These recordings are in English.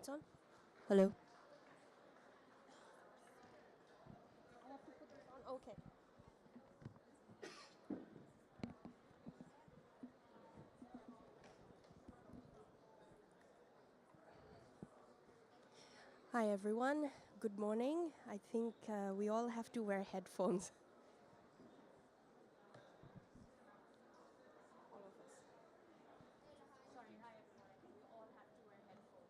It's on? Hello? I have to put this on? Okay. Hi, everyone. Good morning. I think we all have to wear headphones. All of us. Sorry, hi, everyone. I think we all have to wear headphones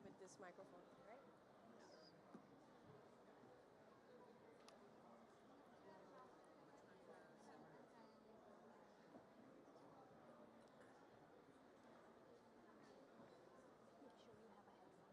with this microphone, right? Make sure you have a headphone.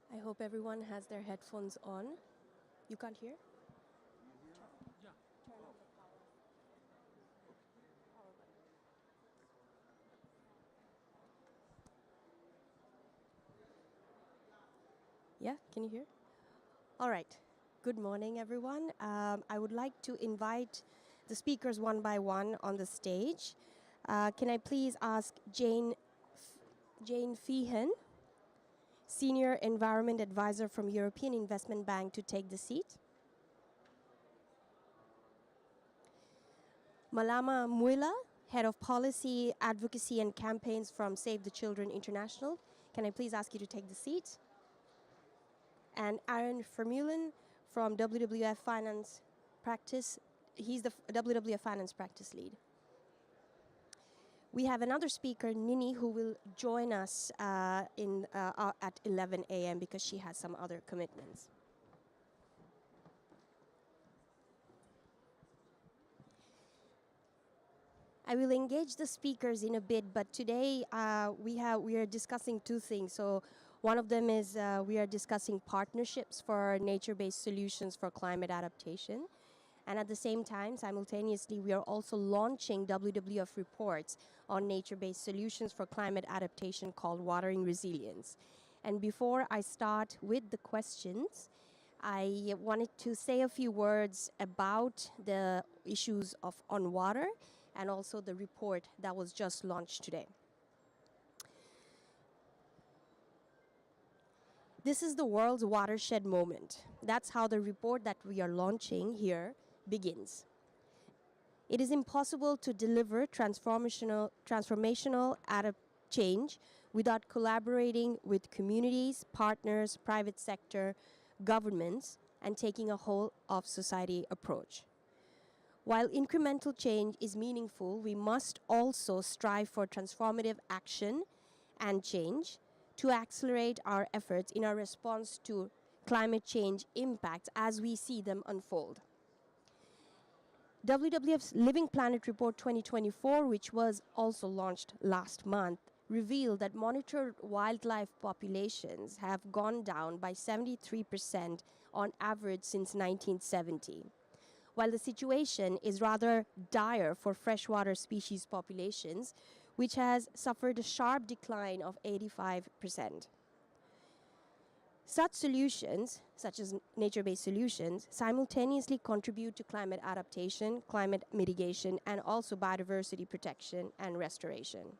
Yeah? I hope everyone has their headphones on. You can't hear? Turn on the power button. Yeah, can you hear? All right. Good morning, everyone. I would like to invite the speakers one by one on the stage. Can I please ask Jane Feehan, Senior Environment Advisor from European Investment Bank, to take the seat? Malama Muila, Head of Policy, Advocacy and Campaigns from Save the Children International. Can I please ask you to take the seat? And Aaron Vermeulen from WWF Finance Practice. He's the WWF Finance Practice Lead. We have another speaker, Nini, who will join us at 11 a.m. because she has some other commitments. I will engage the speakers in a bit, but today we are discussing two things. So one of them is we are discussing partnerships for nature-based solutions for climate adaptation. And at the same time, simultaneously, we are also launching WWF reports on nature-based solutions for climate adaptation called Watering Resilience. And before I start with the questions, I wanted to say a few words about the issues on water and also the report that was just launched today. This is the world's watershed moment. That's how the report that we are launching here begins. It is impossible to deliver transformational change without collaborating with communities, partners, private sector, governments, and taking a whole of society approach. While incremental change is meaningful, we must also strive for transformative action and change to accelerate our efforts in our response to climate change impacts as we see them unfold. WWF's Living Planet Report 2024, which was also launched last month, revealed that monitored wildlife populations have gone down by 73% on average since 1970. While the situation is rather dire for freshwater species populations, which has suffered a sharp decline of 85%. Such solutions, such as nature-based solutions, simultaneously contribute to climate adaptation, climate mitigation, and also biodiversity protection and restoration.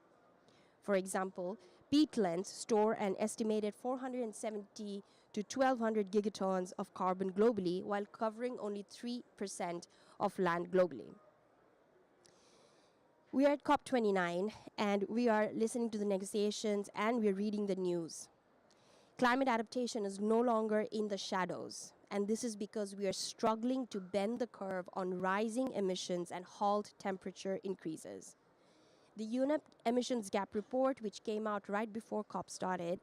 For example, peatlands store an estimated 470 to 1,200 gigatons of carbon globally, while covering only 3% of land globally. We are at COP29, and we are listening to the negotiations, and we are reading the news. Climate adaptation is no longer in the shadows, and this is because we are struggling to bend the curve on rising emissions and halt temperature increases. The UNEP Emissions Gap Report, which came out right before COP started,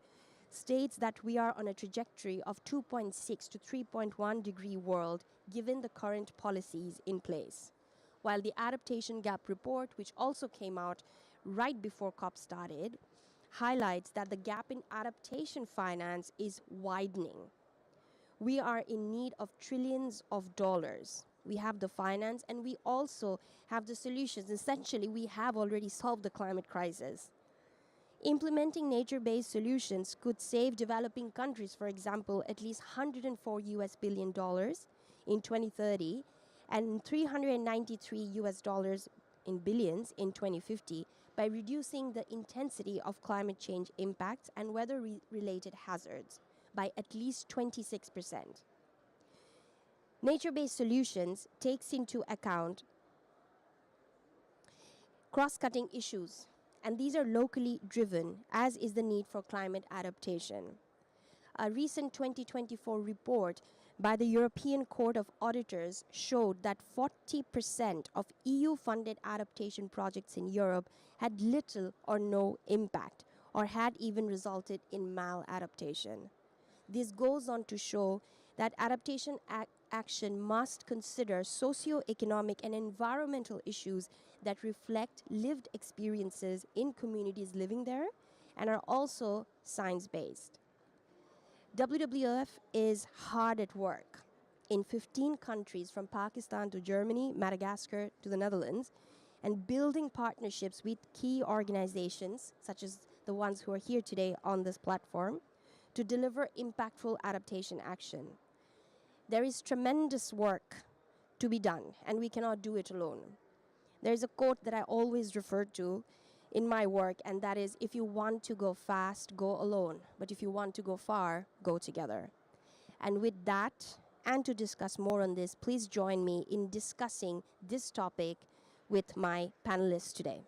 states that we are on a trajectory of 2.6 to 3.1 degree world given the current policies in place. While the Adaptation Gap Report, which also came out right before COP started, highlights that the gap in adaptation finance is widening. We are in need of trillions of dollars. we have the finance, and we also have the solutions. Essentially, we have already solved the climate crisis. Implementing nature-based solutions could save developing countries, for example, at least $104 billion in 2030 and 393 US billions in 2050 by reducing the intensity of climate change impacts and weather-related hazards by at least 26%. Nature-based solutions takes into account cross-cutting issues, and these are locally driven, as is the need for climate adaptation. A recent 2024 report by the European Court of Auditors showed that 40% of EU-funded adaptation projects in Europe had little or no impact, or had even resulted in maladaptation. This goes on to show that adaptation action must consider socio-economic and environmental issues that reflect lived experiences in communities living there and are also science-based. WWF is hard at work in 15 countries from Pakistan to Germany, Madagascar to the Netherlands, and building partnerships with key organizations, such as the ones who are here today on this platform, to deliver impactful adaptation action. There is tremendous work to be done, and we cannot do it alone. There's a quote that I always refer to in my work, and that is, if you want to go fast, go alone. But if you want to go far, go together. And with that, and to discuss more on this, please join me in discussing this topic with my panelists today.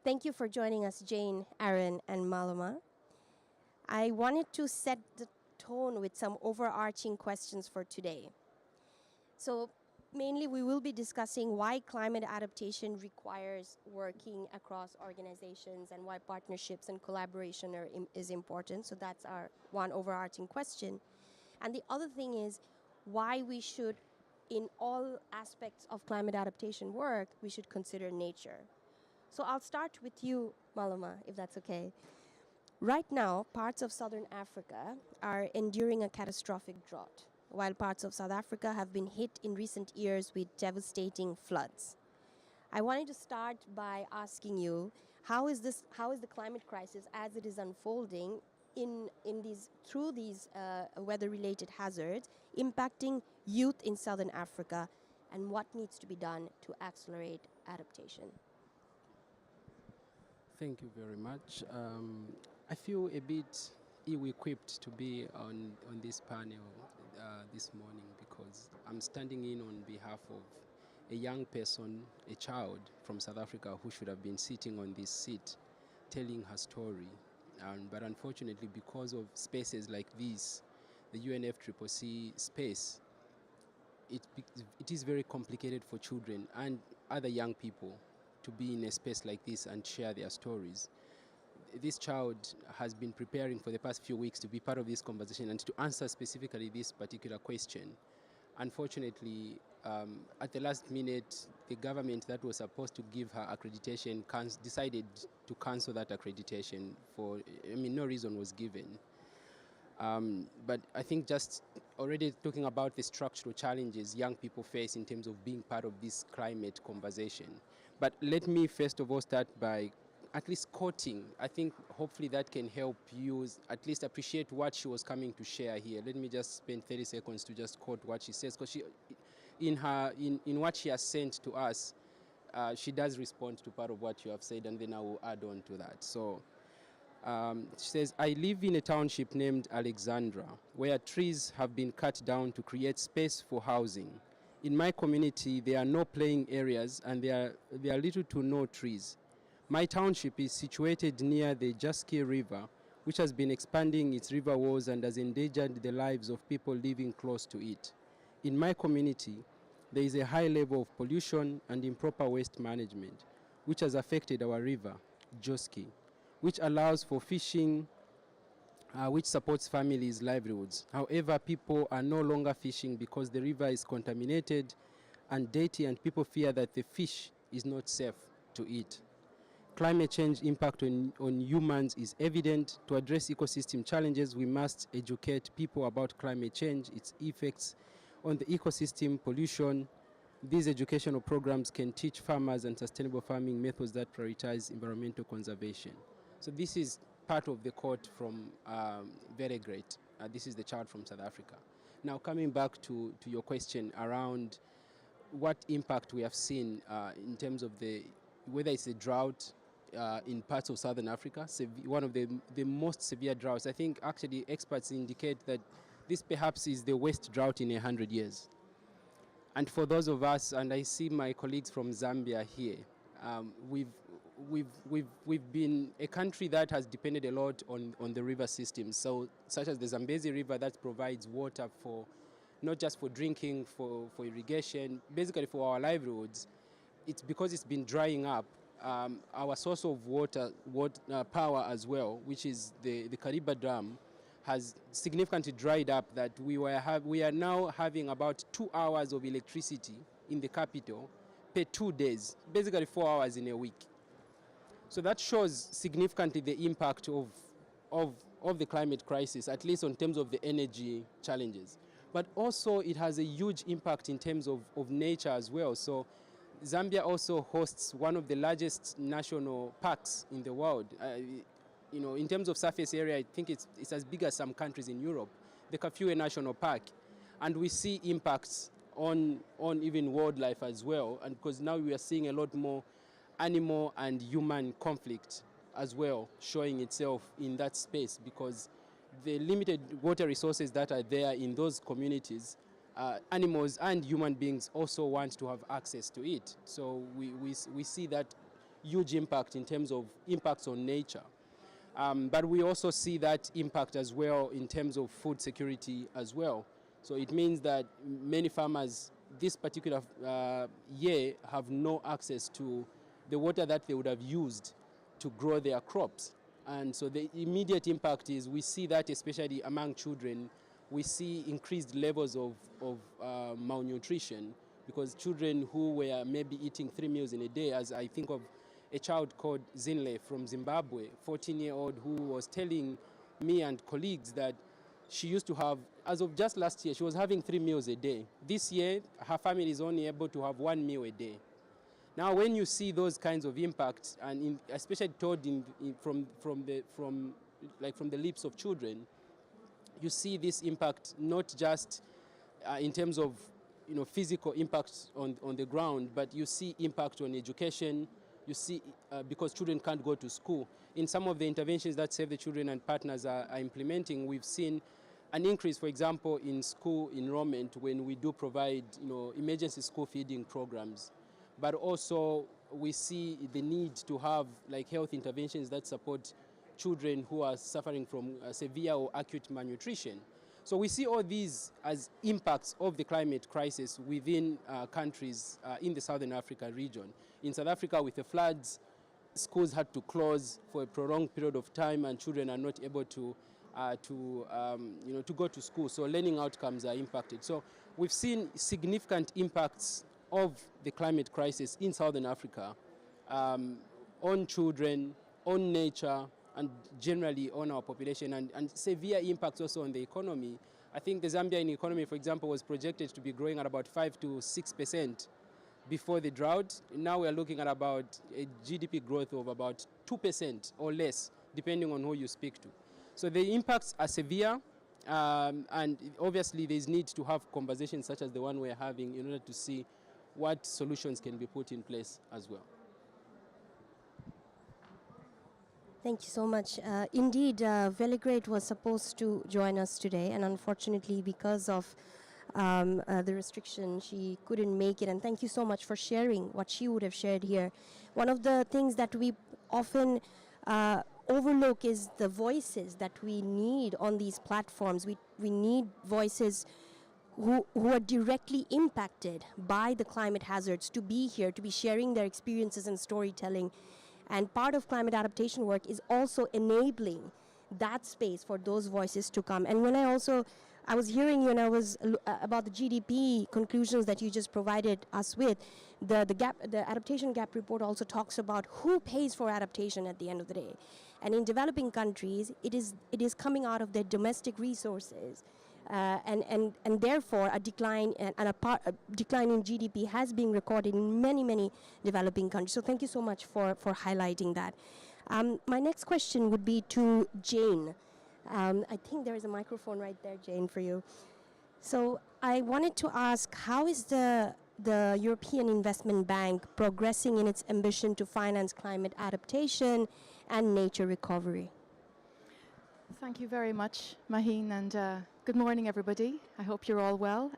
Thank you for joining us, Jane, Aaron, and Malama. I wanted to set the tone with some overarching questions for today. So mainly we will be discussing why climate adaptation requires working across organizations and why partnerships and collaboration is important. So that's our one overarching question. And the other thing is why we should, in all aspects of climate adaptation work, we should consider nature. So I'll start with you, Malama, if that's okay. Right now, parts of southern Africa are enduring a catastrophic drought, while parts of South Africa have been hit in recent years with devastating floods. I wanted to start by asking you, how is the climate crisis as it is unfolding through these weather-related hazards impacting youth in southern Africa, and what needs to be done to accelerate adaptation? Thank you very much. I feel a bit ill-equipped to be on this panel this morning because I'm standing in on behalf of a young person, a child from South Africa who should have been sitting on this seat telling her story. But unfortunately, because of spaces like this, the UNFCCC space, it is very complicated for children and other young people to be in a space like this and share their stories. This child has been preparing for the past few weeks to be part of this conversation and to answer specifically this particular question. Unfortunately, at the last minute, the government that was supposed to give her accreditation decided to cancel that accreditation no reason was given. But I think just already talking about the structural challenges young people face in terms of being part of this climate conversation. But let me first of all start by at least quoting. I think hopefully that can help you at least appreciate what she was coming to share here. Let me just spend 30 seconds to just quote what she says, because in what she has sent to us, she does respond to part of what you have said, and then I will add on to that. So she says, I live in a township named Alexandra, where trees have been cut down to create space for housing. In my community, there are no playing areas and there are little to no trees. My township is situated near the Jaski River, which has been expanding its river walls and has endangered the lives of people living close to it. In my community, there is a high level of pollution and improper waste management, which has affected our river, Jaski, which allows for fishing, which supports families' livelihoods. However, people are no longer fishing because the river is contaminated and dirty, and people fear that the fish is not safe to eat. climate change impact on humans is evident. To address ecosystem challenges, we must educate people about climate change, its effects on the ecosystem, pollution. These educational programs can teach farmers and sustainable farming methods that prioritize environmental conservation. So this is part of the quote from Very Great. This is the child from South Africa. Now coming back to your question around what impact we have seen in terms of whether it's a drought in parts of Southern Africa, one of the most severe droughts. I think actually experts indicate that this perhaps is the worst drought in 100 years. And for those of us, and I see my colleagues from Zambia here, we've been a country that has depended a lot on the river systems, so such as the Zambezi River that provides water for not just for drinking, for irrigation, basically for our livelihoods. It's because it's been drying up. Our source of water power as well, which is the Kariba Dam, has significantly dried up, that we are now having about 2 hours of electricity in the capital per 2 days, basically 4 hours in a week. So that shows significantly the impact of the climate crisis, at least in terms of the energy challenges. But also it has a huge impact in terms of nature as well. So Zambia also hosts one of the largest national parks in the world. In terms of surface area, I think it's as big as some countries in Europe, the Kafue National Park. And we see impacts on even wildlife as well. And because now we are seeing a lot more animal and human conflict as well showing itself in that space, because the limited water resources that are there in those communities, animals and human beings also want to have access to it. So we see that huge impact in terms of impacts on nature. But we also see that impact as well in terms of food security as well. So it means that many farmers this particular year have no access to the water that they would have used to grow their crops. And so the immediate impact is we see that especially among children, we see increased levels of malnutrition, because children who were maybe eating 3 meals in a day, as I think of a child called Zinle from Zimbabwe, 14-year-old, who was telling me and colleagues that she used to have, as of just last year, she was having 3 meals a day. This year, her family is only able to have 1 meal a day. Now, when you see those kinds of impacts, and especially told from the lips of children, you see this impact not just in terms of physical impacts on the ground, but you see impact on education. You see, because children can't go to school. In some of the interventions that Save the Children and partners are implementing, we've seen an increase, for example, in school enrollment when we do provide emergency school feeding programs. But also we see the need to have health interventions that support children who are suffering from severe or acute malnutrition. So we see all these as impacts of the climate crisis within countries in the Southern Africa region. In South Africa, with the floods, schools had to close for a prolonged period of time, and children are not able to go to school. So learning outcomes are impacted. So we've seen significant impacts of the climate crisis in Southern Africa on children, on nature, and generally on our population, and severe impacts also on the economy. I think the Zambian economy, for example, was projected to be growing at about 5 to 6% before the drought. Now we're looking at about a GDP growth of about 2% or less, depending on who you speak to. So the impacts are severe, and obviously there's need to have conversations such as the one we're having in order to see what solutions can be put in place as well. Thank you so much. Indeed, Veligreat was supposed to join us today, and unfortunately, because of the restriction, she couldn't make it. And thank you so much for sharing what she would have shared here. One of the things that we often overlook is the voices that we need on these platforms. We need voices who are directly impacted by the climate hazards to be here, to be sharing their experiences and storytelling. And part of climate adaptation work is also enabling that space for those voices to come. And when I also I was hearing you, and about the GDP conclusions that you just provided us with. The adaptation gap report also talks about who pays for adaptation at the end of the day, and in developing countries, it is coming out of their domestic resources, and therefore a decline a decline in GDP has been recorded in many developing countries. So thank you so much for highlighting that. My next question would be to Jane. I think there is a microphone right there, Jane, for you. So I wanted to ask, how is the European Investment Bank progressing in its ambition to finance climate adaptation and nature recovery? Thank you very much, Maheen, and good morning, everybody. I hope you're all well.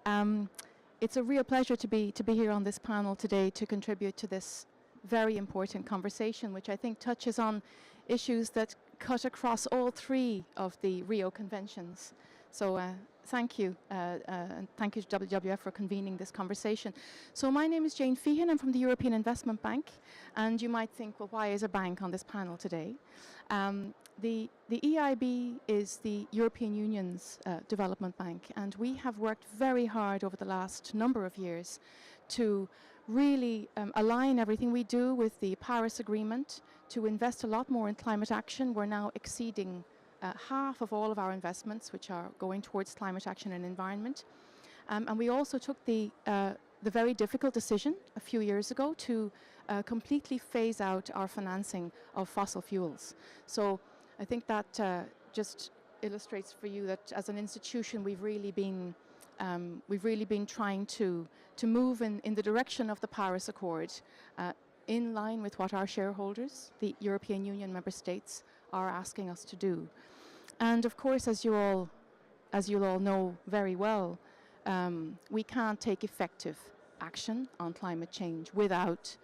It's a real pleasure to be here on this panel today to contribute to this very important conversation, which I think touches on issues that cut across all three of the Rio Conventions. So thank you, and thank you to WWF for convening this conversation. So my name is Jane Feehan. I'm from the European Investment Bank, and you might think, well, why is a bank on this panel today? The EIB is the European Union's development bank, and we have worked very hard over the last number of years to really align everything we do with the Paris Agreement, to invest a lot more in climate action. We're now exceeding half of all of our investments, which are going towards climate action and environment. And we also took the very difficult decision a few years ago to completely phase out our financing of fossil fuels. So I think that just illustrates for you that as an institution we've really been trying to move in the direction of the Paris Accord, in line with what our shareholders, the European Union member states, are asking us to do. And of course, as you'll all know very well, we can't take effective action on climate change without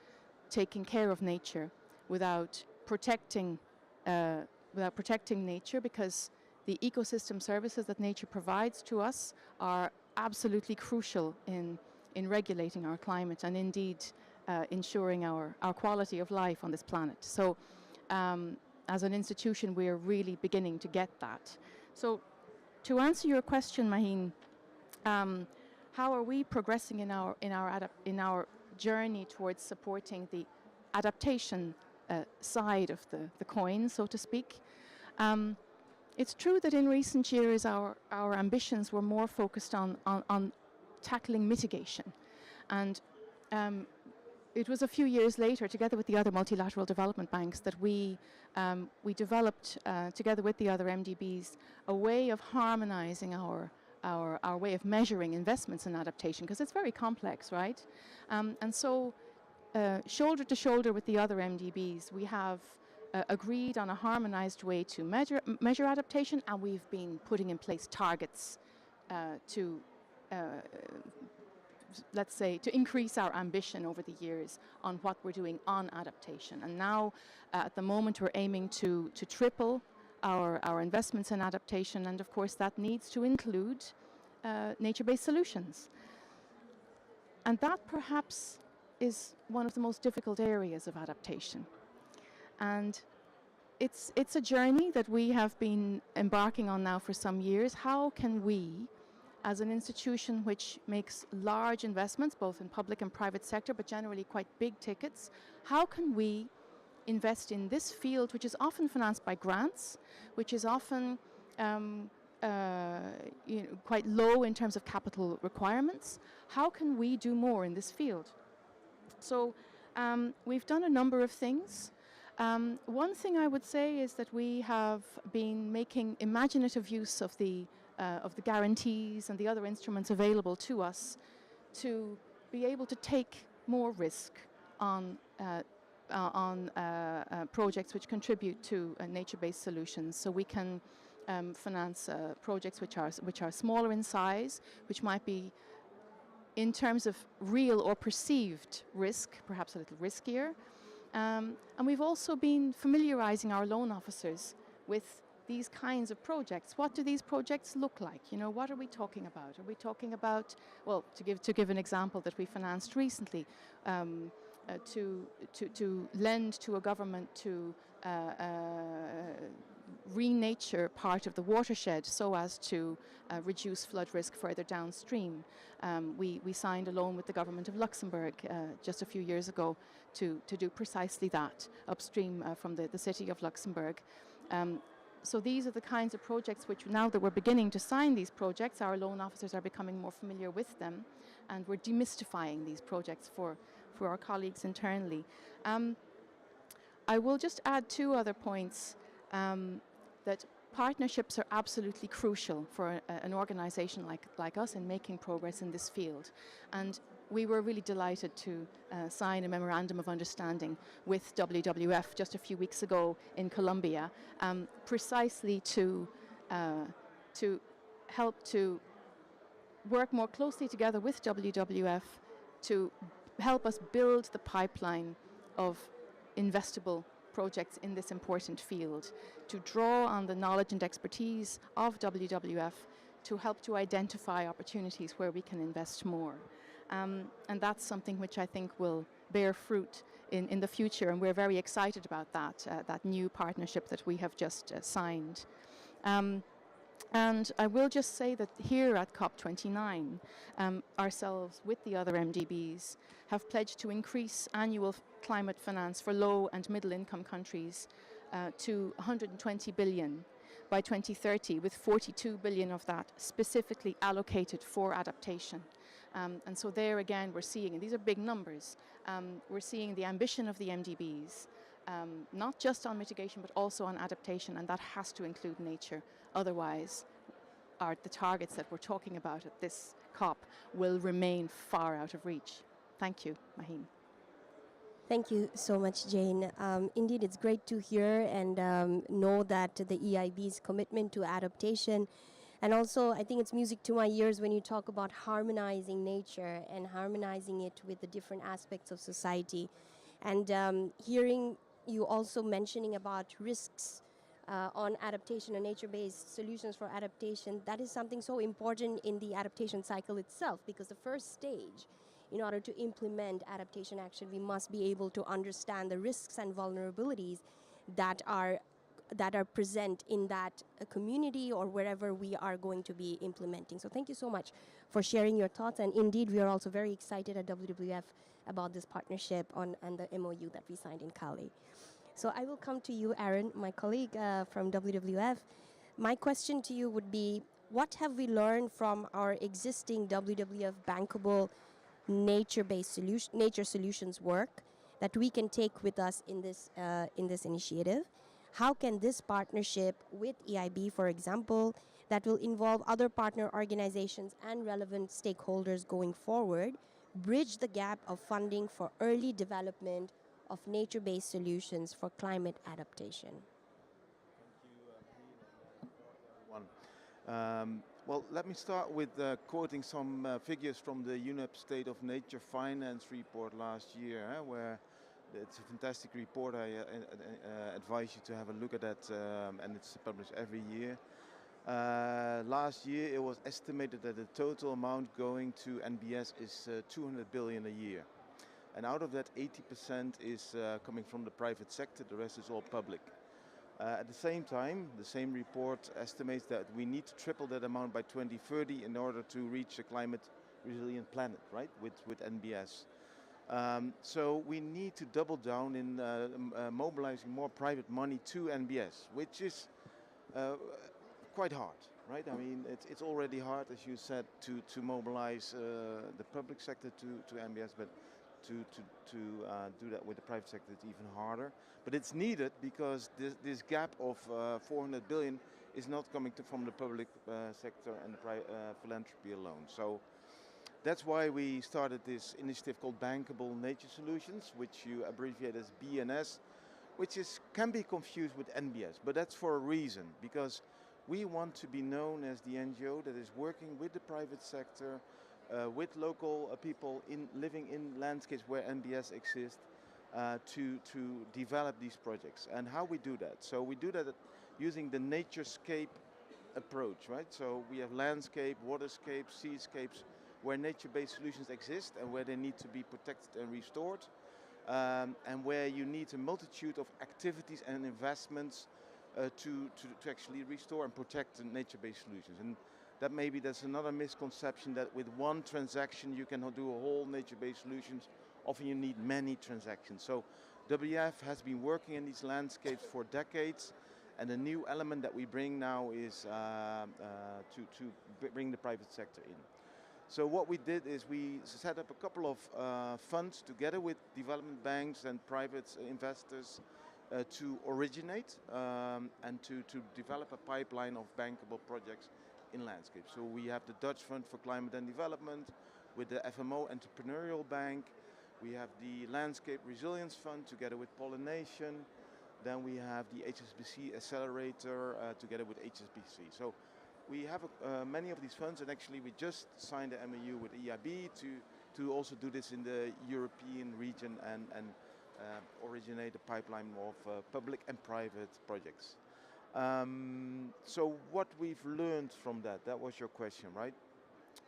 taking care of nature, without protecting nature, because the ecosystem services that nature provides to us are absolutely crucial in regulating our climate and indeed ensuring our quality of life on this planet. So as an institution, we are really beginning to get that. So to answer your question, Maheen, how are we progressing in our journey towards supporting the adaptation side of the coin, so to speak? It's true that in recent years our ambitions were more focused on tackling mitigation, and it was a few years later, together with the other multilateral development banks, that we developed, together with the other MDBs, a way of harmonizing our way of measuring investments in adaptation, because it's very complex, right? And so, shoulder to shoulder with the other MDBs, we have agreed on a harmonized way to measure adaptation, and we've been putting in place targets to let's say, to increase our ambition over the years on what we're doing on adaptation. And now, at the moment, we're aiming to triple our investments in adaptation, and of course that needs to include nature-based solutions. And that perhaps is one of the most difficult areas of adaptation. And it's a journey that we have been embarking on now for some years. How can we, as an institution which makes large investments, both in public and private sector, but generally quite big tickets, how can we invest in this field, which is often financed by grants, which is often quite low in terms of capital requirements? How can we do more in this field? So we've done a number of things. One thing I would say is that we have been making imaginative use of the guarantees and the other instruments available to us to be able to take more risk on projects which contribute to nature-based solutions. So we can finance projects which are smaller in size, which might be, in terms of real or perceived risk, perhaps a little riskier. And we've also been familiarizing our loan officers with these kinds of projects. What do these projects look like? You know, what are we talking about? Are we talking about, well, to give an example that we financed recently, to lend to a government to renature part of the watershed so as to reduce flood risk further downstream. We signed a loan with the government of Luxembourg just a few years ago to do precisely that upstream from the city of Luxembourg. So these are the kinds of projects which, now that we're beginning to sign these projects, our loan officers are becoming more familiar with them, and we're demystifying these projects for our colleagues internally. I will just add two other points, that partnerships are absolutely crucial for an organisation like us in making progress in this field. And we were really delighted to sign a memorandum of understanding with WWF just a few weeks ago in Colombia, precisely to help to work more closely together with WWF to help us build the pipeline of investable projects in this important field, to draw on the knowledge and expertise of WWF to help to identify opportunities where we can invest more. And that's something which I think will bear fruit in the future, and we're very excited about that new partnership that we have just signed. And I will just say that here at COP29, ourselves with the other MDBs have pledged to increase annual climate finance for low and middle income countries to 120 billion by 2030, with 42 billion of that specifically allocated for adaptation. And so there again we're seeing, and these are big numbers, we're seeing the ambition of the MDBs, not just on mitigation but also on adaptation, and that has to include nature. Otherwise, the targets that we're talking about at this COP will remain far out of reach. Thank you, Maheen. Thank you so much, Jane. Indeed, it's great to hear and know that the EIB's commitment to adaptation, and also I think it's music to my ears when you talk about harmonizing nature and harmonizing it with the different aspects of society. And hearing you also mentioning about risks on adaptation and nature-based solutions for adaptation, that is something so important in the adaptation cycle itself, because the first stage, in order to implement adaptation action, we must be able to understand the risks and vulnerabilities that are present in that community or wherever we are going to be implementing. So thank you so much for sharing your thoughts, and indeed we are also very excited at WWF about this partnership and the MOU that we signed in Cali. So I will come to you, Aaron, my colleague from WWF. My question to you would be, what have we learned from our existing WWF bankable nature-based nature solutions work that we can take with us in this initiative? How can this partnership with EIB, for example, that will involve other partner organizations and relevant stakeholders going forward, bridge the gap of funding for early development of nature-based solutions for climate adaptation? Thank you, everyone. Well, let me start with quoting some figures from the UNEP State of Nature Finance report last year, where it's a fantastic report. I advise you to have a look at that, and it's published every year. Last year it was estimated that the total amount going to NBS is 200 billion a year. And out of that, 80% is coming from the private sector, the rest is all public. At the same time, the same report estimates that we need to triple that amount by 2030 in order to reach a climate resilient planet, right, with NBS. So we need to double down in mobilizing more private money to NBS, which is quite hard, right? I mean, it's already hard, as you said, to mobilize the public sector to NBS, but to do that with the private sector, it's even harder. But it's needed because this gap of 400 billion is not coming from the public sector and philanthropy alone. So that's why we started this initiative called Bankable Nature Solutions, which you abbreviate as BNS, which can be confused with NBS, but that's for a reason, because we want to be known as the NGO that is working with the private sector, with local people living in landscapes where NBS exists, to develop these projects. And how we do that? So we do that using the naturescape approach, right? So we have landscape, waterscapes, seascapes, where nature-based solutions exist and where they need to be protected and restored, and where you need a multitude of activities and investments to actually restore and protect the nature-based solutions. And that maybe there's another misconception that with one transaction you can do a whole nature-based solutions. Often you need many transactions. So WF has been working in these landscapes for decades, and the new element that we bring now is to bring the private sector in. So what we did is we set up a couple of funds together with development banks and private investors to originate and to develop a pipeline of bankable projects in landscape. So we have the Dutch Fund for Climate and Development with the FMO Entrepreneurial Bank. We have the Landscape Resilience Fund together with Pollination. Then we have the HSBC Accelerator together with HSBC. So we have many of these funds, and actually we just signed an MOU with EIB to also do this in the European region and originate a pipeline of public and private projects. So what we've learned from that was your question, right?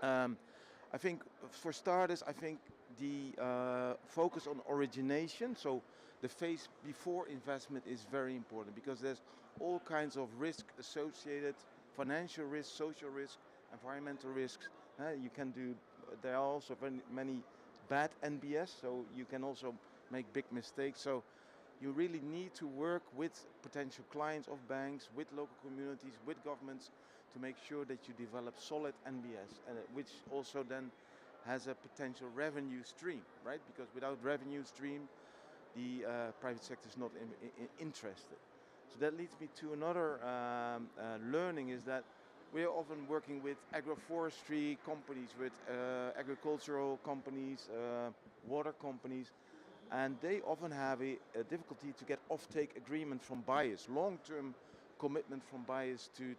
I think for starters, I think the focus on origination, so the phase before investment is very important because there's all kinds of risk associated, financial risk, social risk, environmental risks. You can do, there are also very many bad NBS, so you can also make big mistakes. So you really need to work with potential clients of banks, with local communities, with governments to make sure that you develop solid NBS, which also then has a potential revenue stream, right? Because without revenue stream, the private sector is not interested. So that leads me to another learning is that we're often working with agroforestry companies, with agricultural companies, water companies, and they often have a difficulty to get off-take agreement from buyers, long-term commitment from buyers to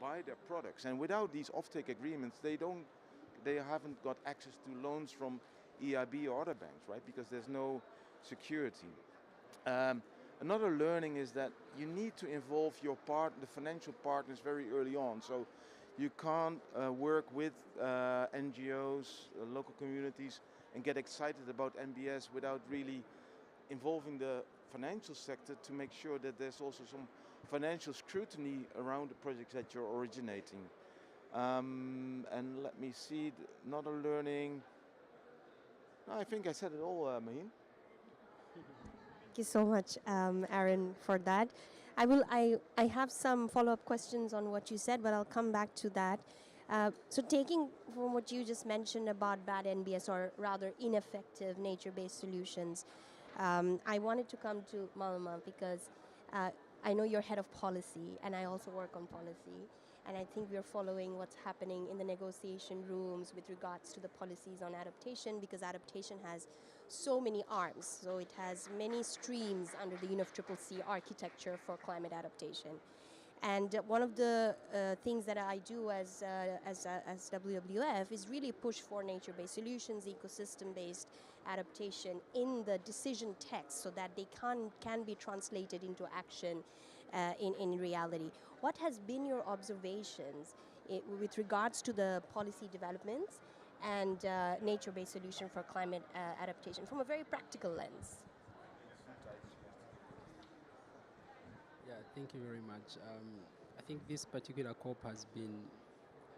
buy their products. And without these off-take agreements, they haven't got access to loans from EIB or other banks, right? Because there's no security. Another learning is that you need to involve the financial partners very early on. So you can't work with NGOs, local communities, and get excited about NBS without really involving the financial sector to make sure that there's also some financial scrutiny around the projects that you're originating. And let me see, another learning. No, I think I said it all, Maheen. Thank you so much, Aaron, for that. I have some follow-up questions on what you said, but I'll come back to that. So taking from what you just mentioned about bad NBS, or rather ineffective nature-based solutions, I wanted to come to Malma because I know you're head of policy, and I also work on policy. And I think we're following what's happening in the negotiation rooms with regards to the policies on adaptation, because adaptation has so many arms. So it has many streams under the UNFCCC architecture for climate adaptation. And one of the things that I do as WWF is really push for nature-based solutions, ecosystem-based adaptation in the decision text so that they can be translated into action in reality. What has been your observations with regards to the policy developments and nature-based solution for climate adaptation from a very practical lens? Yeah, thank you very much. I think this particular COP has been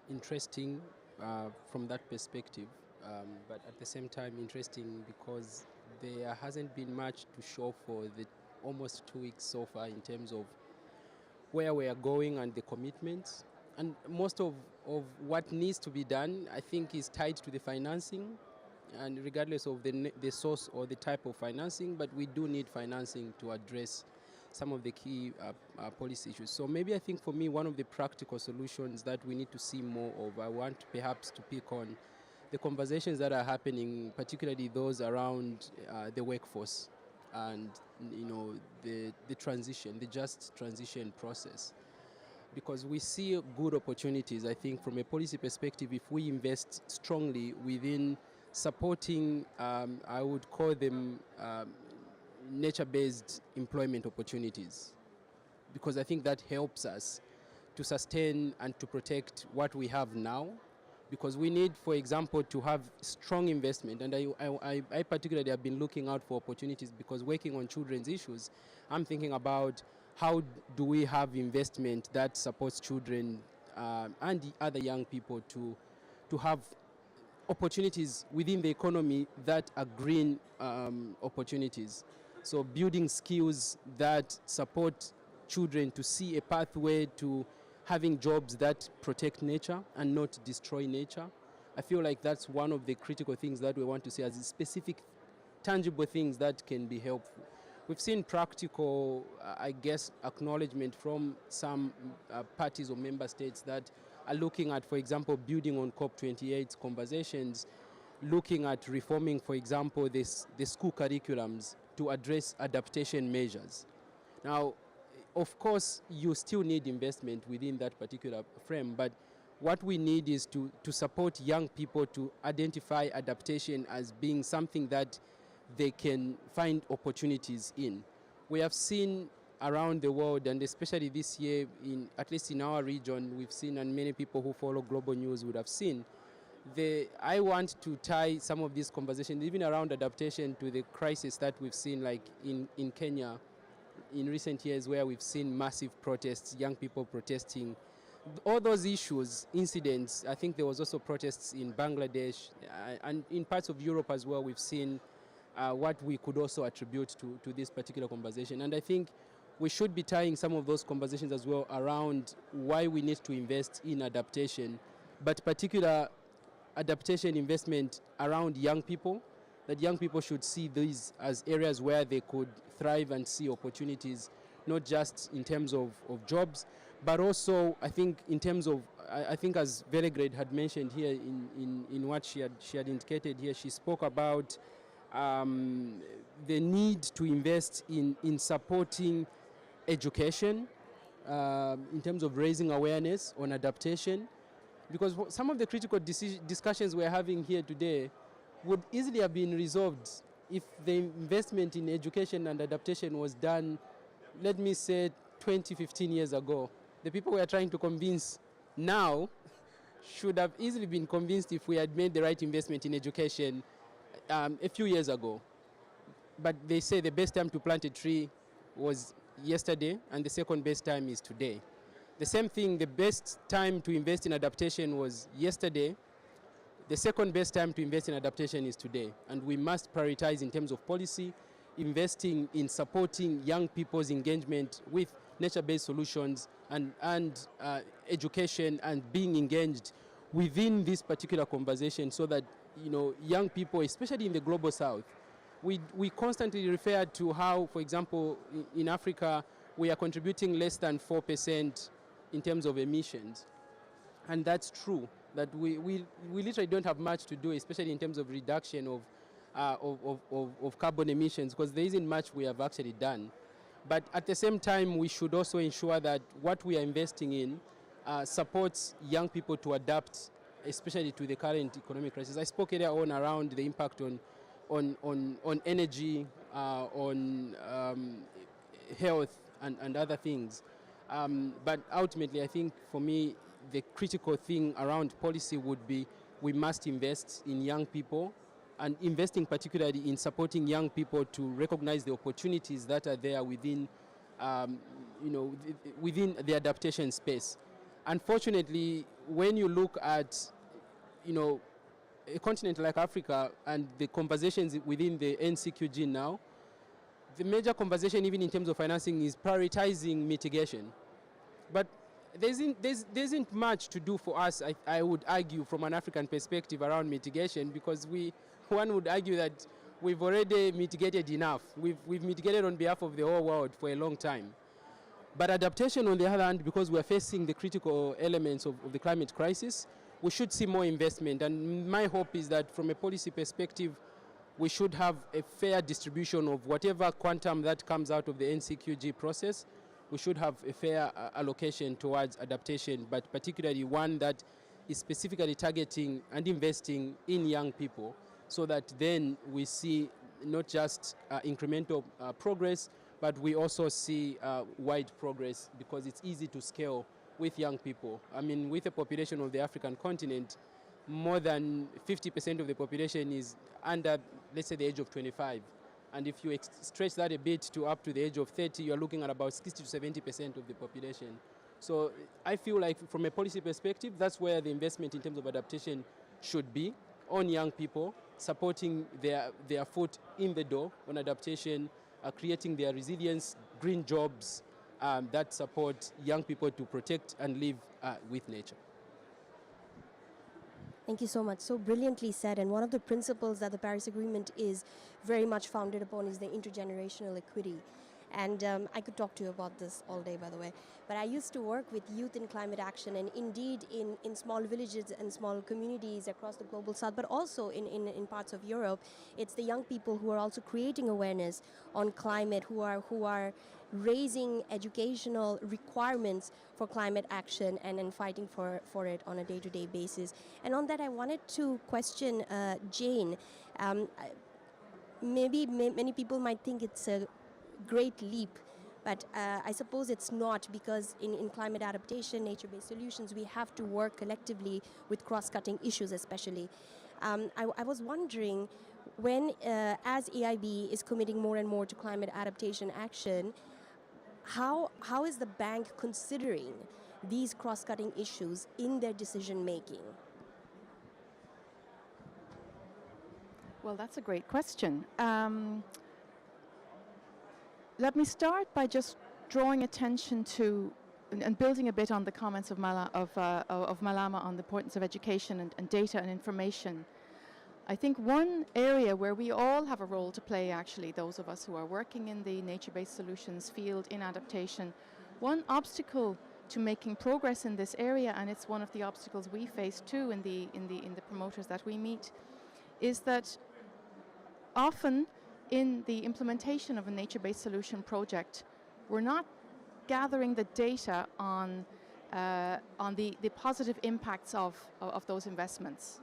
interesting from that perspective, but at the same time interesting because there hasn't been much to show for the almost 2 weeks so far in terms of where we are going and the commitments. And most of what needs to be done, I think, is tied to the financing, and regardless of the source or the type of financing, but we do need financing to address some of the key policy issues. So maybe I think for me, one of the practical solutions that we need to see more of, I want perhaps to pick on the conversations that are happening, particularly those around the workforce and the transition, the just transition process. Because we see good opportunities, I think, from a policy perspective, if we invest strongly within supporting, I would call them nature-based employment opportunities, because I think that helps us to sustain and to protect what we have now, because we need, for example, to have strong investment. And I particularly have been looking out for opportunities because working on children's issues, I'm thinking about how do we have investment that supports children and the other young people to have opportunities within the economy that are green opportunities. So building skills that support children to see a pathway to having jobs that protect nature and not destroy nature. I feel like that's one of the critical things that we want to see as specific, tangible things that can be helpful. We've seen practical, I guess, acknowledgement from some parties or member states that are looking at, for example, building on COP28 conversations, looking at reforming, for example, the school curriculums to address adaptation measures. Now, of course, you still need investment within that particular frame, but what we need is to support young people to identify adaptation as being something that they can find opportunities in. We have seen around the world, and especially this year, at least in our region, we've seen, and many people who follow global news would have seen, I want to tie some of these conversations, even around adaptation, to the crisis that we've seen, like in Kenya in recent years, where we've seen massive protests, young people protesting. All those issues, incidents, I think there was also protests in Bangladesh and in parts of Europe as well. We've seen what we could also attribute to this particular conversation. And I think we should be tying some of those conversations as well around why we need to invest in adaptation, but particular adaptation investment around young people, that young people should see these as areas where they could thrive and see opportunities, not just in terms of jobs, but also I think in terms of, I think as Velegred had mentioned here in what she had indicated here, she spoke about the need to invest in supporting education, in terms of raising awareness on adaptation, because some of the critical discussions we're having here today would easily have been resolved if the investment in education and adaptation was done, let me say, 20, 15 years ago. The people we are trying to convince now should have easily been convinced if we had made the right investment in education a few years ago. But they say the best time to plant a tree was yesterday, and the second best time is today. The same thing, the best time to invest in adaptation was yesterday. The second best time to invest in adaptation is today. And we must prioritize in terms of policy, investing in supporting young people's engagement with nature-based solutions and education, and being engaged within this particular conversation, so that, you know, young people, especially in the global south, we constantly refer to how, for example, in Africa, we are contributing less than 4% in terms of emissions. And that's true, that we literally don't have much to do, especially in terms of reduction of carbon emissions, because there isn't much we have actually done. But at the same time, we should also ensure that what we are investing in supports young people to adapt, especially to the current economic crisis. I spoke earlier on around the impact on energy, on health and other things. But ultimately, I think for me, the critical thing around policy would be we must invest in young people, and investing particularly in supporting young people to recognize the opportunities that are there within, within the adaptation space. Unfortunately, when you look at, a continent like Africa and the conversations within the NCQG now, the major conversation, even in terms of financing, is prioritizing mitigation. But there isn't much to do for us, I would argue, from an African perspective around mitigation, because one would argue that we've already mitigated enough. We've mitigated on behalf of the whole world for a long time. But adaptation, on the other hand, because we're facing the critical elements of the climate crisis, we should see more investment. And my hope is that from a policy perspective, we should have a fair distribution of whatever quantum that comes out of the NCQG process. We should have a fair allocation towards adaptation, but particularly one that is specifically targeting and investing in young people, so that then we see not just incremental progress, but we also see wide progress, because it's easy to scale with young people. I mean, with the population of the African continent, more than 50% of the population is under, let's say, the age of 25. And if you stretch that a bit to up to the age of 30, you're looking at about 60 to 70% of the population. So I feel like from a policy perspective, that's where the investment in terms of adaptation should be, on young people, supporting their foot in the door on adaptation, creating their resilience, green jobs that support young people to protect and live with nature. Thank you so much. So brilliantly said. And one of the principles that the Paris Agreement is very much founded upon is the intergenerational equity. And I could talk to you about this all day, by the way. But I used to work with youth in climate action, and indeed in small villages and small communities across the global south, but also in parts of Europe, it's the young people who are also creating awareness on climate, who are raising educational requirements for climate action and fighting for it on a day-to-day basis. And on that, I wanted to question Jane. Many people might think it's a great leap, but I suppose it's not, because in climate adaptation, nature-based solutions, we have to work collectively with cross-cutting issues especially. I was wondering, when as AIB is committing more and more to climate adaptation action, how is the bank considering these cross-cutting issues in their decision making? Well, that's a great question. Let me start by just drawing attention to and building a bit on the comments of Malama on the importance of education and data and information. I think one area where we all have a role to play, actually, those of us who are working in the nature-based solutions field in adaptation, one obstacle to making progress in this area, and it's one of the obstacles we face too in the promoters that we meet, is that often in the implementation of a nature-based solution project, we're not gathering the data on the positive impacts of those investments.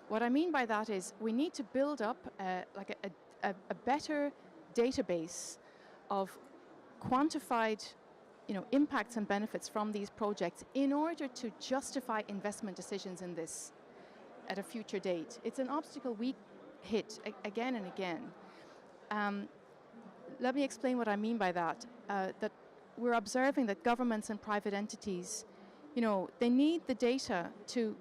What I mean by that is we need to build up a better database of quantified impacts and benefits from these projects in order to justify investment decisions in this at a future date. It's an obstacle we hit again and again. Let me explain what I mean by that. That we're observing that governments and private entities, they need the data to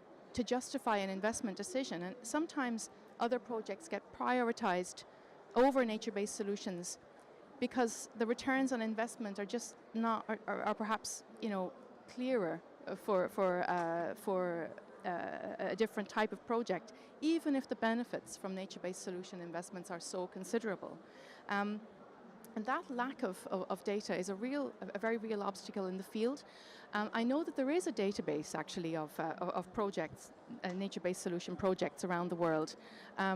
justify an investment decision, and sometimes other projects get prioritized over nature-based solutions because the returns on investment are just not, are perhaps clearer for a different type of project, even if the benefits from nature-based solution investments are so considerable. And that lack of data is a very real obstacle in the field. I know that there is a database actually of projects, nature-based solution projects around the world,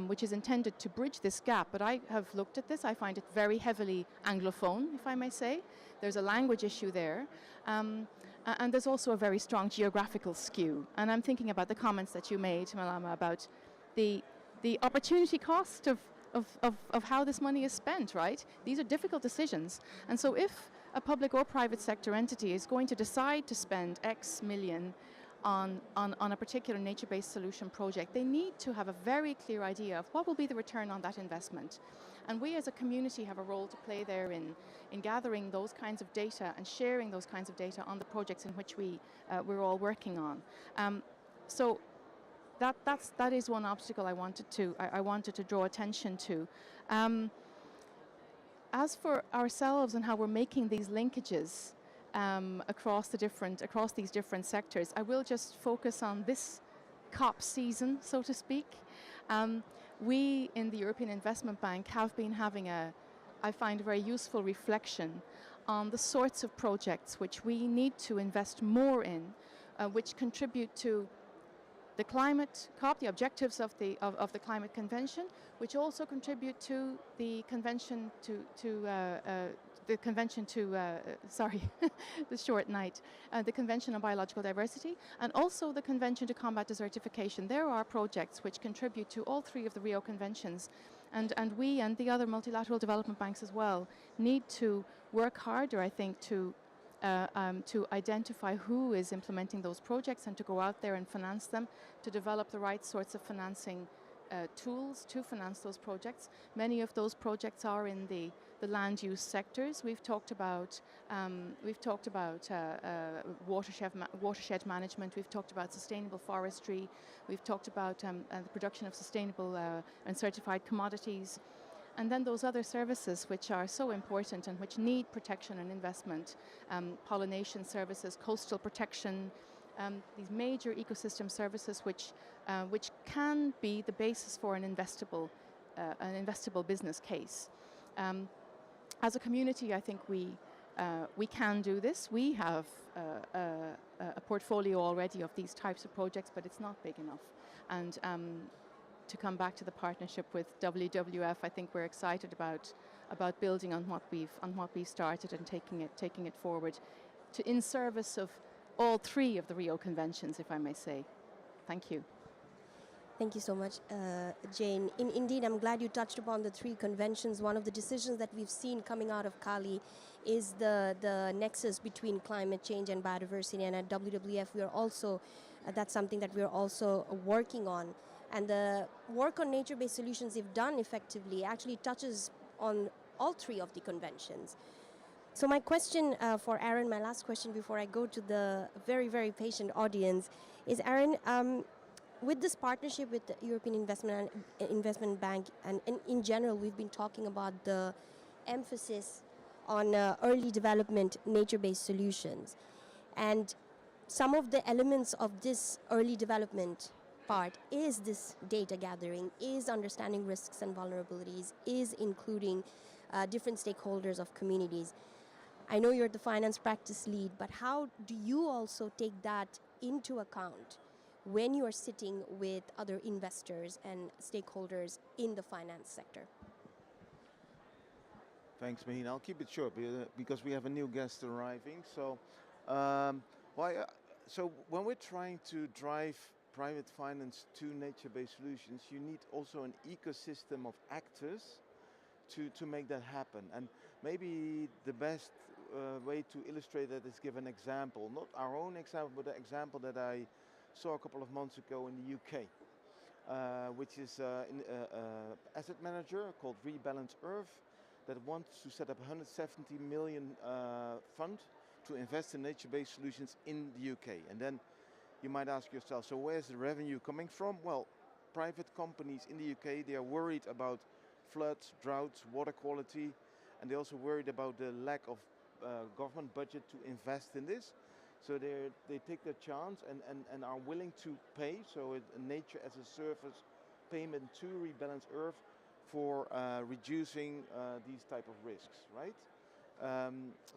which is intended to bridge this gap. But I have looked at this. I find it very heavily Anglophone, if I may say. There's a language issue there. And there's also a very strong geographical skew. And I'm thinking about the comments that you made, Malama, about the opportunity cost of how this money is spent, right? These are difficult decisions. And so if a public or private sector entity is going to decide to spend X million on a particular nature-based solution project, they need to have a very clear idea of what will be the return on that investment. And we as a community have a role to play there in gathering those kinds of data and sharing those kinds of data on the projects in which we're all working on. So that is one obstacle I wanted to draw attention to. As for ourselves and how we're making these linkages across these different sectors, I will just focus on this COP season, so to speak. We in the European Investment Bank have been having I find, a very useful reflection on the sorts of projects which we need to invest more in, which contribute to the climate COP, the objectives of the climate convention, which also contribute to the convention the short night, the Convention on Biological Diversity, and also the Convention to Combat Desertification. There are projects which contribute to all three of the Rio Conventions, and we and the other multilateral development banks as well need to work harder, I think, to identify who is implementing those projects and to go out there and finance them, to develop the right sorts of financing tools to finance those projects. Many of those projects are in the land use sectors. We've talked about watershed management. We've talked about sustainable forestry. We've talked about the production of sustainable and certified commodities. And then those other services which are so important and which need protection and investment, pollination services, coastal protection, these major ecosystem services which can be the basis for an investable business case. As a community, I think we can do this. We have a portfolio already of these types of projects, but it's not big enough. And to come back to the partnership with WWF, I think we're excited about building on what we've started and taking it forward in service of all three of the Rio Conventions, if I may say. Thank you. Thank you so much, Jane. Indeed, I'm glad you touched upon the three conventions. One of the decisions that we've seen coming out of Cali is the nexus between climate change and biodiversity. And at WWF, we are also, that's something that we are also working on. And the work on nature-based solutions they've done effectively actually touches on all three of the conventions. So my question for Aaron, my last question before I go to the very, very patient audience is, Aaron, with this partnership with the European Investment Bank and in general, we've been talking about the emphasis on early development nature-based solutions. And some of the elements of this early development part is this data gathering, is understanding risks and vulnerabilities, is including different stakeholders of communities. I know you're the finance practice lead, but how do you also take that into account when you are sitting with other investors and stakeholders in the finance sector? Thanks, Maheen. I'll keep it short because we have a new guest arriving. So, so when we're trying to drive private finance to nature-based solutions, you need also an ecosystem of actors to make that happen. And maybe the best way to illustrate that is give an example, not our own example, but an example that I saw a couple of months ago in the UK, which is an asset manager called Rebalance Earth that wants to set up a 170 million fund to invest in nature-based solutions in the UK. And then you might ask yourself, so where's the revenue coming from? Well, private companies in the UK, they are worried about floods, droughts, water quality, and they're also worried about the lack of government budget to invest in this. So they take their chance and are willing to pay, so a nature as a service payment to Rebalance Earth for reducing these type of risks, right?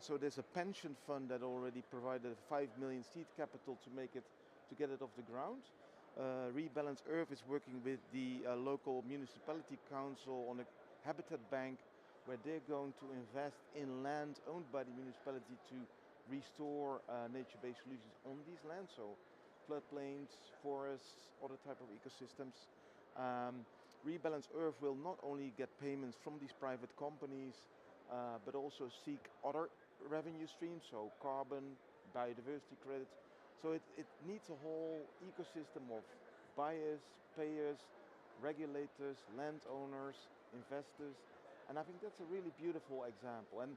So there's a pension fund that already provided 5 million seed capital to get it off the ground. Rebalance Earth is working with the local municipality council on a habitat bank where they're going to invest in land owned by the municipality to restore nature-based solutions on these lands, so floodplains, forests, other type of ecosystems. Rebalance Earth will not only get payments from these private companies, but also seek other revenue streams, so carbon, biodiversity credits. So it needs a whole ecosystem of buyers, payers, regulators, landowners, investors, and I think that's a really beautiful example. And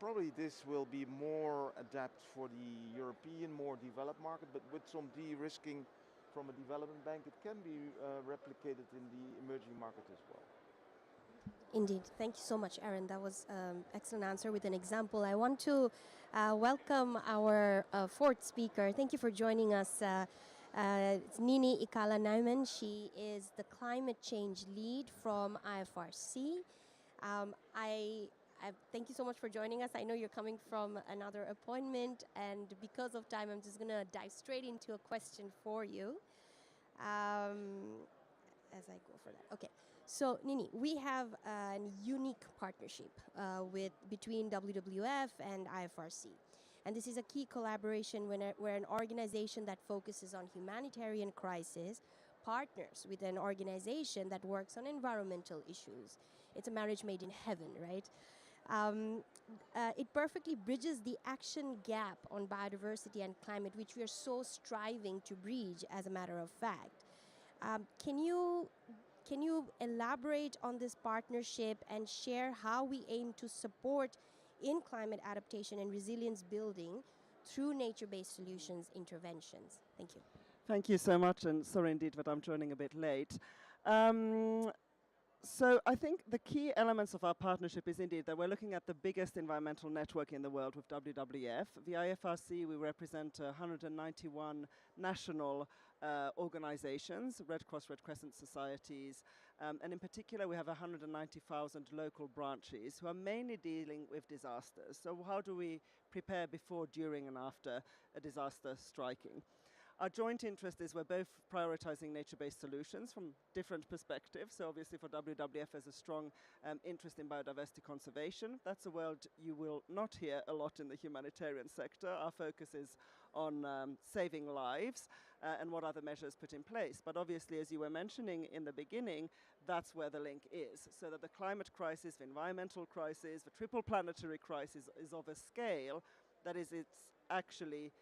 probably this will be more adapt for the European, more developed market, but with some de-risking from a development bank, it can be replicated in the emerging market as well. Indeed. Thank you so much, Aaron. That was an excellent answer with an example. I want to welcome our fourth speaker. Thank you for joining us. It's Nini Ikala Nauman. She is the climate change lead from IFRC. I thank you so much for joining us. I know you're coming from another appointment, and because of time, I'm just going to dive straight into a question for you as I go for that. Okay. So, Nini, we have a unique partnership between WWF and IFRC. And this is a key collaboration where an organization that focuses on humanitarian crisis partners with an organization that works on environmental issues. It's a marriage made in heaven, right? It perfectly bridges the action gap on biodiversity and climate, which we are so striving to bridge, as a matter of fact. Can you elaborate on this partnership and share how we aim to support in climate adaptation and resilience building through nature-based solutions interventions? Thank you. Thank you so much, and sorry indeed that I'm joining a bit late. So I think the key elements of our partnership is indeed that we're looking at the biggest environmental network in the world with WWF. The IFRC, we represent 191 national organizations, Red Cross, Red Crescent societies, and in particular we have 190,000 local branches who are mainly dealing with disasters. So how do we prepare before, during and after a disaster striking? Our joint interest is we're both prioritizing nature-based solutions from different perspectives. So obviously for WWF there's a strong interest in biodiversity conservation. That's a world you will not hear a lot in the humanitarian sector. Our focus is on saving lives and what other measures put in place. But obviously, as you were mentioning in the beginning, that's where the link is. So that the climate crisis, the environmental crisis, the triple planetary crisis is of a scale that is it's actually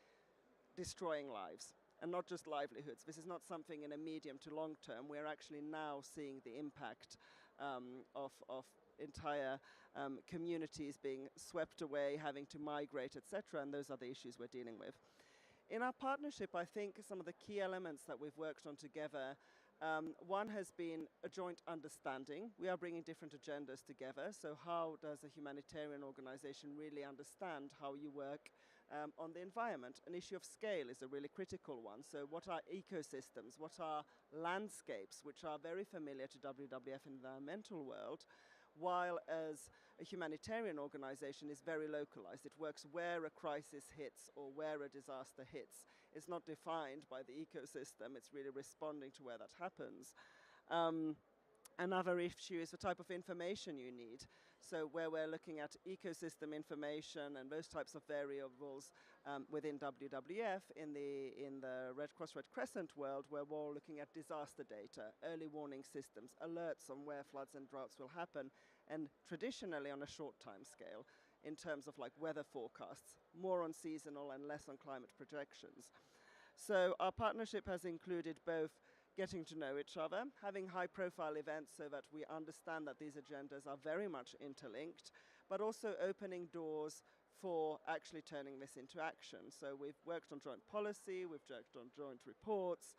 destroying lives. And not just livelihoods. This is not something in a medium to long term. We're actually now seeing the impact of entire communities being swept away, having to migrate, etc. And those are the issues we're dealing with. In our partnership, I think some of the key elements that we've worked on together, one has been a joint understanding. We are bringing different agendas together. So how does a humanitarian organization really understand how you work on the environment? An issue of scale is a really critical one. So what are ecosystems? What are landscapes, which are very familiar to WWF in the environmental world, while as a humanitarian organization is very localized. It works where a crisis hits or where a disaster hits. It's not defined by the ecosystem. It's really responding to where that happens. Another issue is the type of information you need. So where we're looking at ecosystem information and those types of variables within WWF, in the Red Cross, Red Crescent world, where we're looking at disaster data, early warning systems, alerts on where floods and droughts will happen, and traditionally on a short time scale in terms of like weather forecasts, more on seasonal and less on climate projections. So our partnership has included both getting to know each other, having high-profile events so that we understand that these agendas are very much interlinked, but also opening doors for actually turning this into action. So we've worked on joint policy, we've worked on joint reports,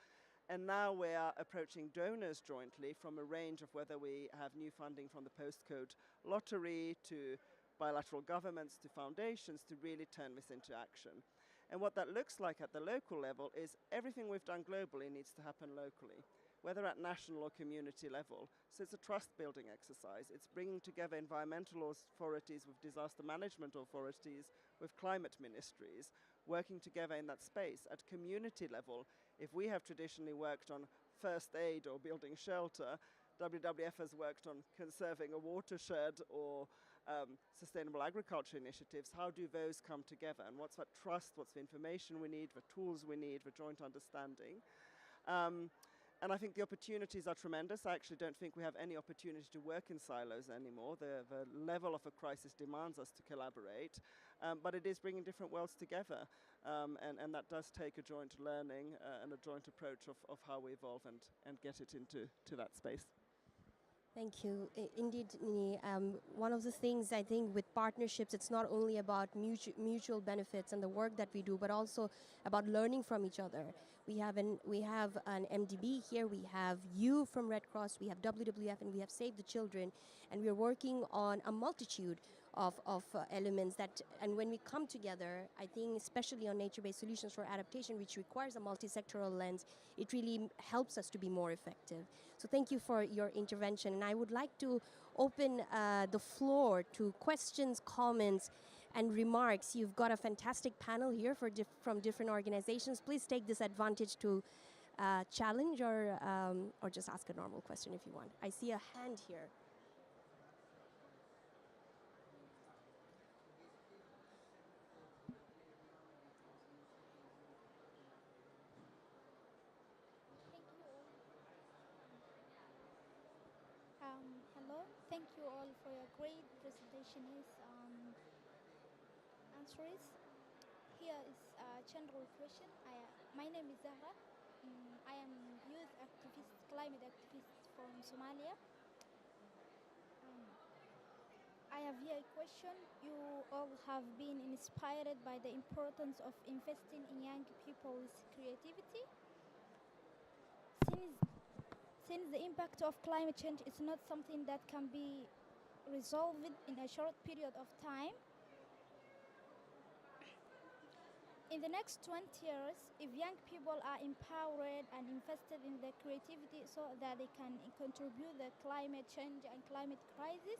and now we are approaching donors jointly from a range of whether we have new funding from the postcode lottery to bilateral governments to foundations to really turn this into action. And what that looks like at the local level is everything we've done globally needs to happen locally, whether at national or community level. So it's a trust-building exercise. It's bringing together environmental authorities with disaster management authorities, with climate ministries, working together in that space. At community level, if we have traditionally worked on first aid or building shelter, WWF has worked on conserving a watershed or sustainable agriculture initiatives. How do those come together? And what's that trust? What's the information we need, the tools we need, the joint understanding? And I think the opportunities are tremendous. I actually don't think we have any opportunity to work in silos anymore. The level of a crisis demands us to collaborate, but it is bringing different worlds together. And that does take a joint learning and a joint approach of how we evolve and get it into that space. Thank you. Indeed, Nini. One of the things I think with partnerships, it's not only about mutual benefits and the work that we do, but also about learning from each other. We have an MDB here, we have you from Red Cross, we have WWF, and we have Save the Children, and we're working on a multitude of elements that, and when we come together, I think especially on nature-based solutions for adaptation, which requires a multi-sectoral lens, it really helps us to be more effective. So thank you for your intervention, and I would like to open the floor to questions, comments, and remarks. You've got a fantastic panel here from different organizations. Please take this advantage to challenge or just ask a normal question if you want. I see a hand here. Hello, thank you all for your great presentations, answers. Here is a general question. My name is Zahra. I am youth activist, climate activist from Somalia. Um, I have here a question. You all have been inspired by the importance of investing in young people's creativity. Since, since the impact of climate change is not something that can be resolved in a short period of time, in the next 20 years, if young people are empowered and invested in their creativity so that they can contribute the climate change and climate crisis,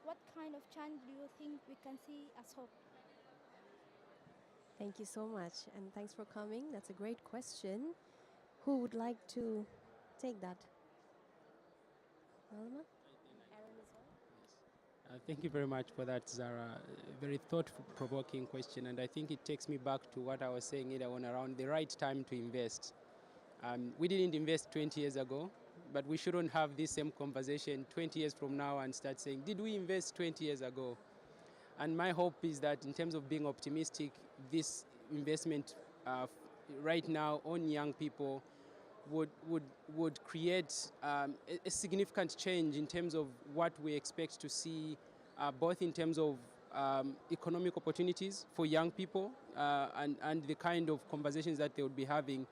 what kind of change do you think we can see as hope? Thank you so much, and thanks for coming. That's a great question. Who would like to take that? Alma? Aaron as well? Thank you very much for that, Zara. Very thought-provoking question, and I think it takes me back to what I was saying earlier on around the right time to invest. We didn't invest 20 years ago, but we shouldn't have this same conversation 20 years from now and start saying, did we invest 20 years ago? And my hope is that in terms of being optimistic, this investment right now on young people would create a significant change in terms of what we expect to see, both in terms of economic opportunities for young people and the kind of conversations that they would be having.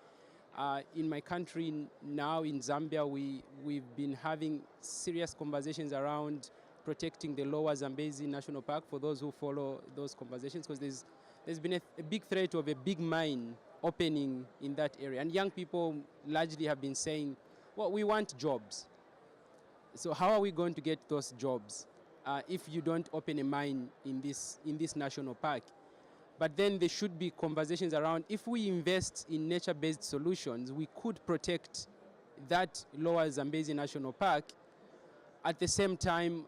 In my country now, in Zambia, we've been having serious conversations around protecting the Lower Zambezi National Park, for those who follow those conversations, because there's been a big threat of a big mine opening in that area. And young people largely have been saying, well, we want jobs. So how are we going to get those jobs if you don't open a mine in this national park? But then there should be conversations around, if we invest in nature-based solutions, we could protect that Lower Zambezi National Park, at the same time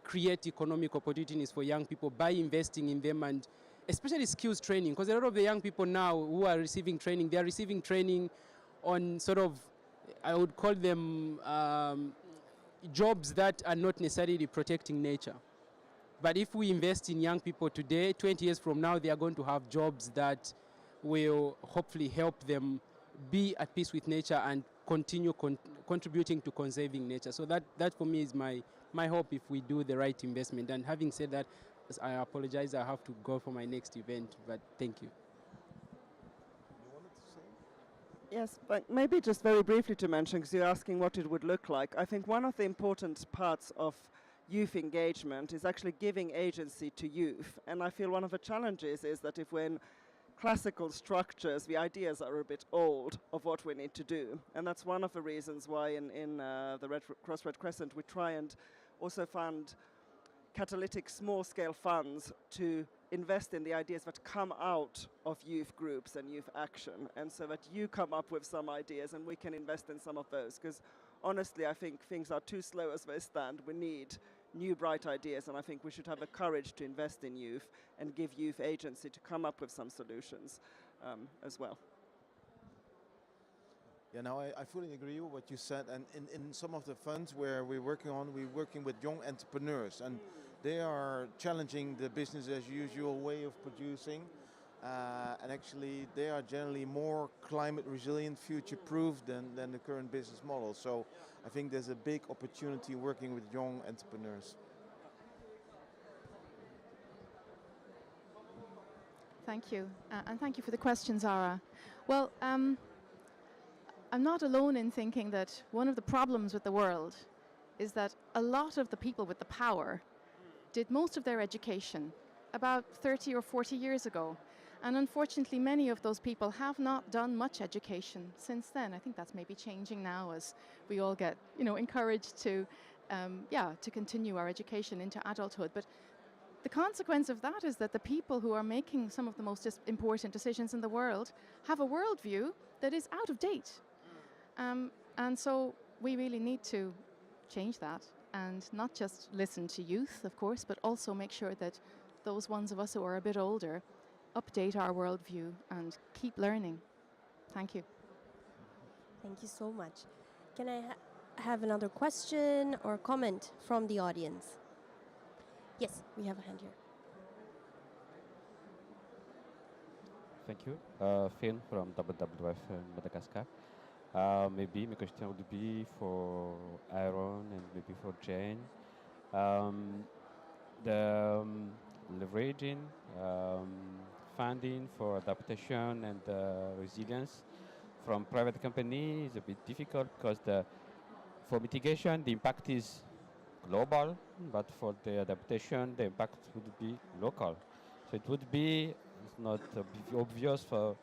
create economic opportunities for young people by investing in them, and especially skills training, because a lot of the young people now who are receiving training, they are receiving training on sort of, I would call them jobs that are not necessarily protecting nature. But if we invest in young people today, 20 years from now, they are going to have jobs that will hopefully help them be at peace with nature and continue contributing to conserving nature. So that for me is my hope if we do the right investment. And having said that, I apologize, I have to go for my next event, but thank you. You wanted to say? Yes, but maybe just very briefly to mention, because you're asking what it would look like. I think one of the important parts of youth engagement is actually giving agency to youth. And I feel one of the challenges is that if we're in classical structures, the ideas are a bit old of what we need to do. And that's one of the reasons why in the Red Crescent we try and also fund catalytic small-scale funds to invest in the ideas that come out of youth groups and youth action, and so that you come up with some ideas and we can invest in some of those, because honestly I think things are too slow as they stand. We need new bright ideas, and I think we should have the courage to invest in youth and give youth agency to come up with some solutions as well. Yeah, no, I fully agree with what you said. And in some of the funds where we're working with young entrepreneurs, and they are challenging the business as usual way of producing. And actually, they are generally more climate resilient, future-proof than the current business model. So I think there's a big opportunity working with young entrepreneurs. Thank you. And thank you for the question, Zara. Well, I'm not alone in thinking that one of the problems with the world is that a lot of the people with the power did most of their education about 30 or 40 years ago. And unfortunately, many of those people have not done much education since then. I think that's maybe changing now as we all get, encouraged to continue our education into adulthood. But the consequence of that is that the people who are making some of the most important decisions in the world have a worldview that is out of date. And so we really need to change that and not just listen to youth, of course, but also make sure that those ones of us who are a bit older update our worldview and keep learning. Thank you. Thank you so much. Can I have another question or comment from the audience? Yes, we have a hand here. Thank you. Finn from WWF Madagascar. Maybe my question would be for Aaron and maybe for Jane. Um, the leveraging um, funding for adaptation and resilience from private company is a bit difficult because for mitigation the impact is global, but for the adaptation the impact would be local. So it would be it's not obvious for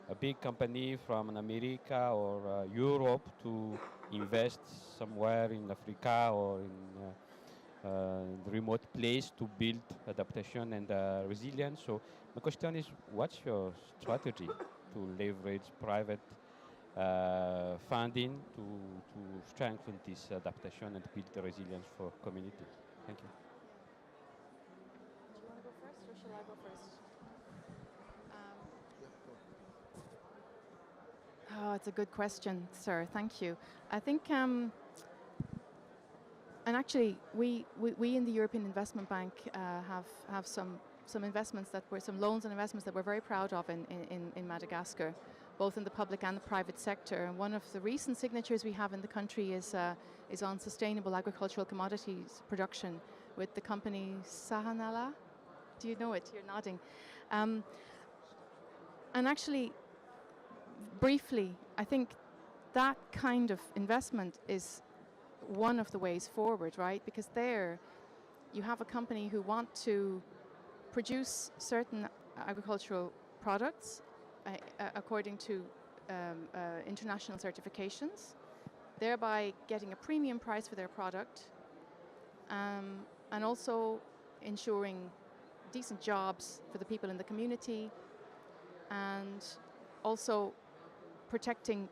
a big company from an America or Europe to invest somewhere in Africa or in the remote place to build adaptation and resilience. So my question is, what's your strategy to leverage private funding to strengthen this adaptation and build the resilience for community? Thank you. Do you want to go first or shall I go first? Oh, it's a good question, sir. Thank you. I think, and actually, we in the European Investment Bank have some investments that were some loans and investments that we're very proud of in Madagascar, both in the public and the private sector. And one of the recent signatures we have in the country is on sustainable agricultural commodities production with the company Sahanala. Do you know it? You're nodding. And actually, briefly, I think that kind of investment is one of the ways forward, right? Because there you have a company who want to produce certain agricultural products according to international certifications, thereby getting a premium price for their product, and also ensuring decent jobs for the people in the community, and also protecting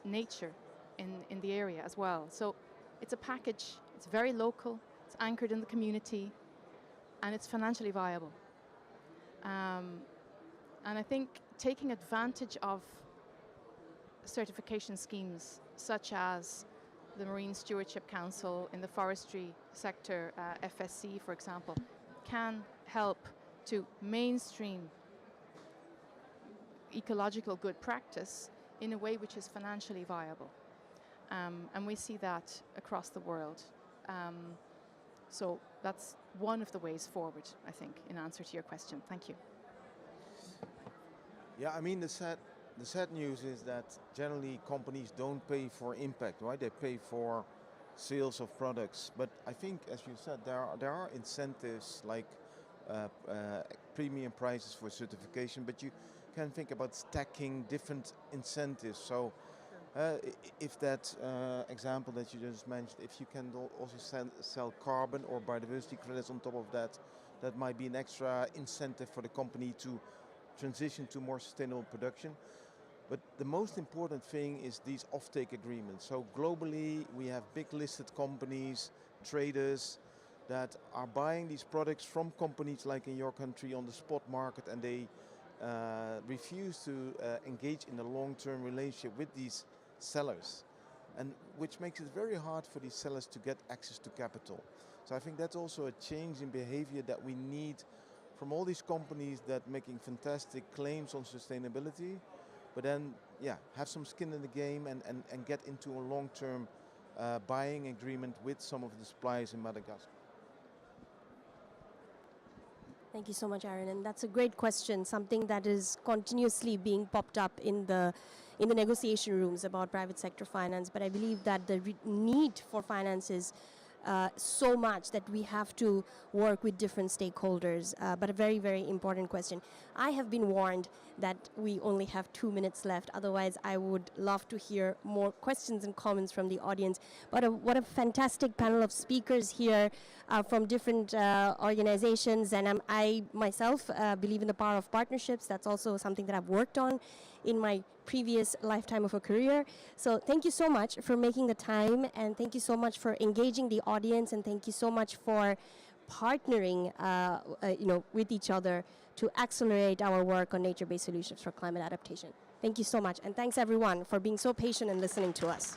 nature in the area as well. So it's a package, it's very local, it's anchored in the community, and it's financially viable. And I think taking advantage of certification schemes such as the Marine Stewardship Council in the forestry sector, FSC for example, can help to mainstream ecological good practice in a way which is financially viable. And we see that across the world. So that's one of the ways forward, I think, in answer to your question. Thank you. Yeah, I mean, the sad news is that generally companies don't pay for impact, right? They pay for sales of products. But I think, as you said, there are incentives like premium prices for certification, but you can think about stacking different incentives. So if that example that you just mentioned, if you can also sell carbon or biodiversity credits on top of that, that might be an extra incentive for the company to transition to more sustainable production. But the most important thing is these offtake agreements. So globally, we have big listed companies, traders, that are buying these products from companies like in your country on the spot market, and they refuse to engage in a long-term relationship with these sellers, and which makes it very hard for these sellers to get access to capital. So I think that's also a change in behavior that we need from all these companies that making fantastic claims on sustainability, but then have some skin in the game and get into a long-term buying agreement with some of the suppliers in Madagascar. Thank you so much, Aaron. And that's a great question, something that is continuously being popped up in the negotiation rooms about private sector finance. But I believe that the need for finance is so much that we have to work with different stakeholders. But a very, very important question. I have been warned that we only have 2 minutes left. Otherwise, I would love to hear more questions and comments from the audience. But what a fantastic panel of speakers here from different organizations. And I myself believe in the power of partnerships. That's also something that I've worked on in my previous lifetime of a career. So thank you so much for making the time, and thank you so much for engaging the audience, and thank you so much for partnering with each other to accelerate our work on nature-based solutions for climate adaptation. Thank you so much, and thanks everyone for being so patient and listening to us.